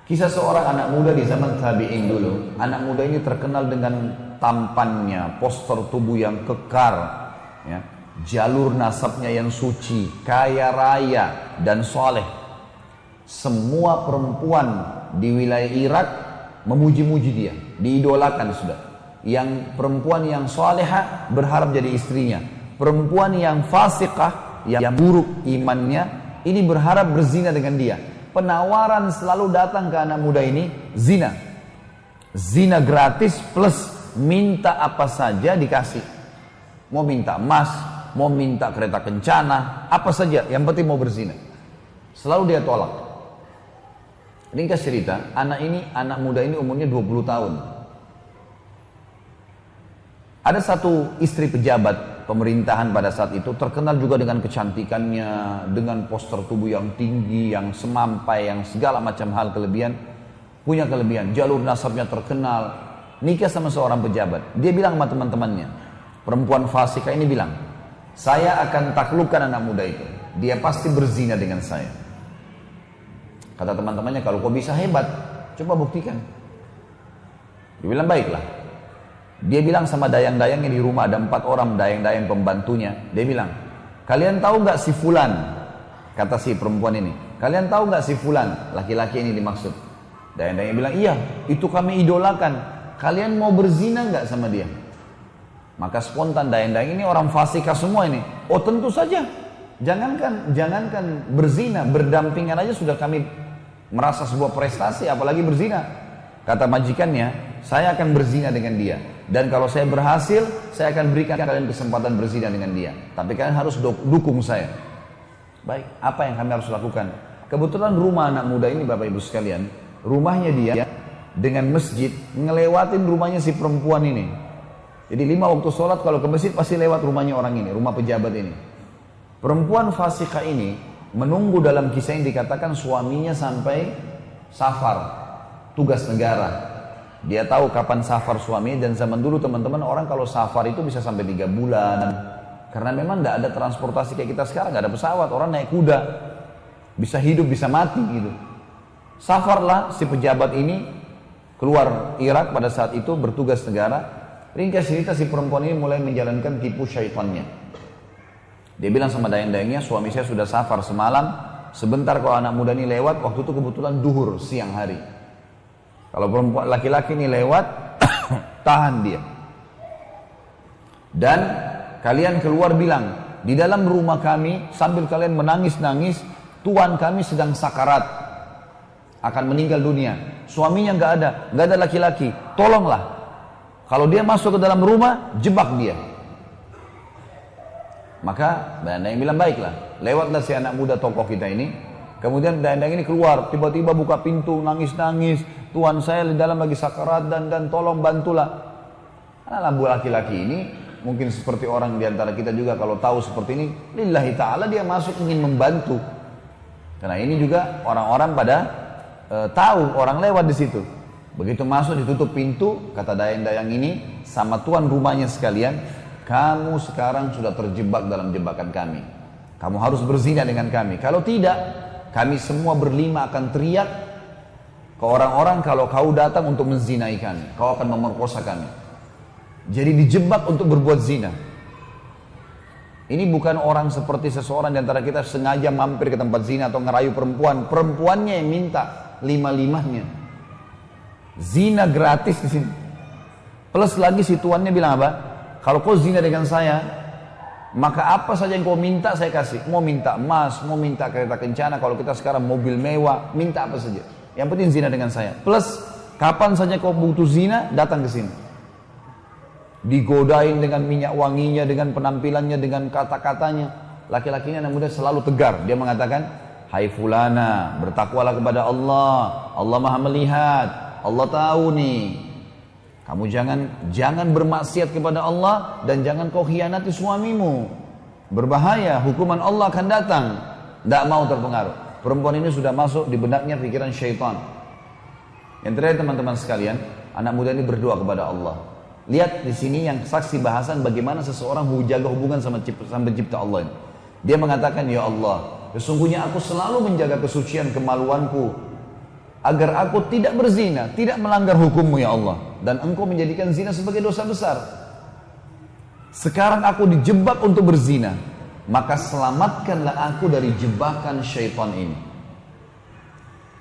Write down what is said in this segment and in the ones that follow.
Kisah seorang anak muda di zaman tabi'in dulu. Anak muda ini terkenal dengan tampannya, postur tubuh yang kekar, ya, jalur nasabnya yang suci, kaya raya dan soleh. Semua perempuan di wilayah Irak memuji-muji dia, diidolakan sudah. Yang perempuan yang soleha berharap jadi istrinya. Perempuan yang fasikah, yang buruk imannya, ini berharap berzina dengan dia. Penawaran selalu datang ke anak muda ini, zina. Zina gratis plus minta apa saja dikasih. Mau minta emas, mau minta kereta kencana, apa saja, yang penting mau berzina. Selalu dia tolak. Ringkas cerita, anak muda ini umurnya 20 tahun. Ada satu istri pejabat pemerintahan pada saat itu, terkenal juga dengan kecantikannya, dengan postur tubuh yang tinggi, yang semampai, yang segala macam hal kelebihan. Punya kelebihan, jalur nasabnya terkenal, nikah sama seorang pejabat. Dia bilang sama teman-temannya, perempuan fasika ini bilang, saya akan taklukkan anak muda itu, dia pasti berzina dengan saya. Kata teman-temannya, kalau kau bisa hebat, coba buktikan. Dia bilang, baiklah. Dia bilang sama dayang-dayangnya di rumah, ada 4 orang dayang-dayang pembantunya. Dia bilang, kalian tahu nggak si fulan? Kata si perempuan ini, kalian tahu nggak si fulan? Laki-laki ini dimaksud. Dayang-dayangnya bilang, iya, itu kami idolakan. Kalian mau berzina nggak sama dia? Maka spontan dayang-dayang ini orang fasika semua ini. Oh tentu saja. Jangankan berzina, berdampingan aja sudah kami merasa sebuah prestasi, apalagi berzina. Kata majikannya, saya akan berzina dengan dia. Dan kalau saya berhasil, saya akan berikan kalian kesempatan berzina dengan dia. Tapi kalian harus dukung saya. Baik, apa yang kami harus lakukan? Kebetulan rumah anak muda ini, Bapak Ibu sekalian, rumahnya dia dengan masjid, ngelewatin rumahnya si perempuan ini. Jadi 5 waktu sholat kalau ke masjid pasti lewat rumahnya orang ini, rumah pejabat ini. Perempuan fasikah ini menunggu, dalam kisah yang dikatakan suaminya sampai safar, tugas negara. Dia tahu kapan safar suaminya, dan zaman dulu teman-teman orang kalau safar itu bisa sampai 3 bulan. Karena memang tidak ada transportasi kayak kita sekarang, nggak ada pesawat, orang naik kuda. Bisa hidup, bisa mati gitu. Safarlah si pejabat ini keluar Irak pada saat itu bertugas negara. Ringkas cerita, si perempuan ini mulai menjalankan tipu syaitannya. Dia bilang sama dayang-dayangnya, suami saya sudah safar semalam, sebentar kalau anak muda ini lewat, waktu itu kebetulan duhur, siang hari. Kalau perempuan laki-laki ini lewat, tahan dia. Dan kalian keluar bilang, di dalam rumah kami sambil kalian menangis-nangis, tuan kami sedang sakarat, akan meninggal dunia. Suaminya nggak ada laki-laki. Tolonglah. Kalau dia masuk ke dalam rumah, jebak dia. Maka dayang-dayang bilang, baiklah. Lewatlah si anak muda tokoh kita ini. Kemudian dayang-dayang ini keluar, tiba-tiba buka pintu, nangis-nangis. Tuan saya di dalam lagi sakarat dan tolong bantulah. Karena lampu laki-laki ini mungkin seperti orang di antara kita juga kalau tahu seperti ini, lillahi ta'ala dia masuk ingin membantu. Karena ini juga orang-orang pada tahu orang lewat di situ. Begitu masuk ditutup pintu, kata dayang-dayang ini sama tuan rumahnya sekalian, kamu sekarang sudah terjebak dalam jebakan kami. Kamu harus berzina dengan kami. Kalau tidak, kami semua berlima akan teriak ke orang-orang kalau kau datang untuk menzinai kami, kau akan memerkosa kami. Jadi dijebak untuk berbuat zina. Ini bukan orang seperti seseorang di antara kita sengaja mampir ke tempat zina atau ngerayu perempuan. Perempuannya yang minta 5-5-nya. Zina gratis di sini. Plus lagi si tuannya bilang apa? Kalau kau zina dengan saya, maka apa saja yang kau minta saya kasih. Mau minta emas, mau minta kereta kencana, kalau kita sekarang mobil mewah, minta apa saja. Yang penting zina dengan saya. Plus kapan saja kau butuh zina, datang ke sini. Digodain dengan minyak wanginya, dengan penampilannya, dengan kata-katanya. Laki-lakinya anak muda selalu tegar. Dia mengatakan, hai fulana, bertakwalah kepada Allah. Allah maha melihat. Allah tahu nih. Kamu jangan bermaksiat kepada Allah dan jangan kau khianati suamimu. Berbahaya, hukuman Allah akan datang. Tidak mau terpengaruh. Perempuan ini sudah masuk di benaknya pikiran syaitan. Yang terakhir teman-teman sekalian, anak muda ini berdoa kepada Allah. Lihat di sini yang saksi bahasan bagaimana seseorang menjaga hubungan sama pencipta Allah ini. Dia mengatakan, ya Allah, sesungguhnya aku selalu menjaga kesucian kemaluanku agar aku tidak berzina, tidak melanggar hukum-Mu ya Allah. Dan Engkau menjadikan zina sebagai dosa besar. Sekarang aku dijebak untuk berzina, maka selamatkanlah aku dari jebakan syaitan ini.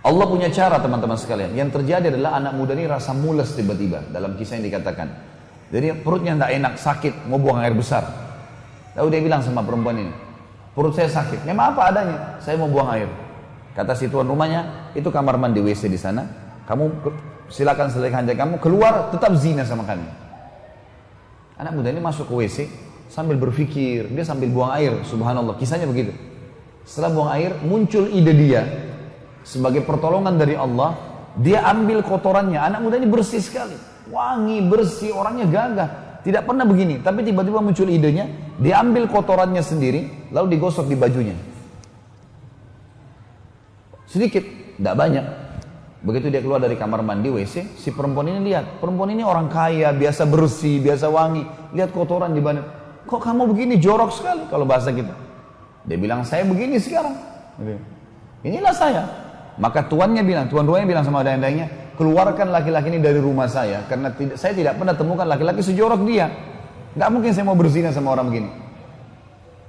Allah punya cara teman-teman sekalian. Yang terjadi adalah anak muda ini rasa mules tiba-tiba. Dalam kisah yang dikatakan. Jadi perutnya tidak enak, sakit, mau buang air besar. Lalu dia bilang sama perempuan ini, perut saya sakit. Memang apa adanya? Saya mau buang air. Kata si tuan rumahnya, itu kamar mandi WC di sana. Kamu silakan selesaikan hajat kamu, keluar tetap zina sama kami. Anak muda ini masuk ke WC sambil berpikir, dia sambil buang air. Subhanallah, kisahnya begitu. Setelah buang air, muncul ide dia sebagai pertolongan dari Allah. Dia ambil kotorannya. Anak muda ini bersih sekali, wangi, bersih, orangnya gagah. Tidak pernah begini, tapi tiba-tiba muncul idenya. Dia ambil kotorannya sendiri, lalu digosok di bajunya. Sedikit, tidak banyak. Begitu dia keluar dari kamar mandi WC, si perempuan ini lihat, perempuan ini orang kaya, biasa bersih, biasa wangi. Lihat kotoran di badan. Kok kamu begini, jorok sekali kalau bahasa kita. Dia bilang, saya begini sekarang. Inilah saya. Maka tuan rumahnya bilang sama dayang-dayangnya, keluarkan laki-laki ini dari rumah saya, karena saya tidak pernah temukan laki-laki sejorok dia. Gak mungkin saya mau berzina sama orang begini.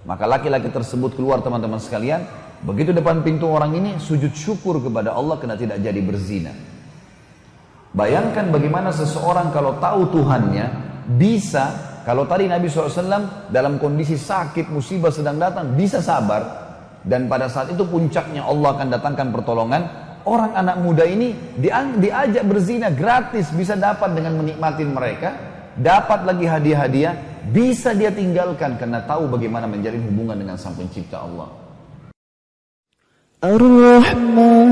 Maka laki-laki tersebut keluar teman-teman sekalian. Begitu depan pintu orang ini sujud syukur kepada Allah karena tidak jadi berzina. Bayangkan bagaimana seseorang kalau tahu Tuhannya bisa, kalau tadi Nabi SAW dalam kondisi sakit, musibah sedang datang, bisa sabar. Dan pada saat itu puncaknya Allah akan datangkan pertolongan. Orang anak muda ini diajak berzina gratis, bisa dapat dengan menikmati mereka, dapat lagi hadiah-hadiah, bisa dia tinggalkan karena tahu bagaimana menjalin hubungan dengan Sang Pencipta Allah. Ar-Rahman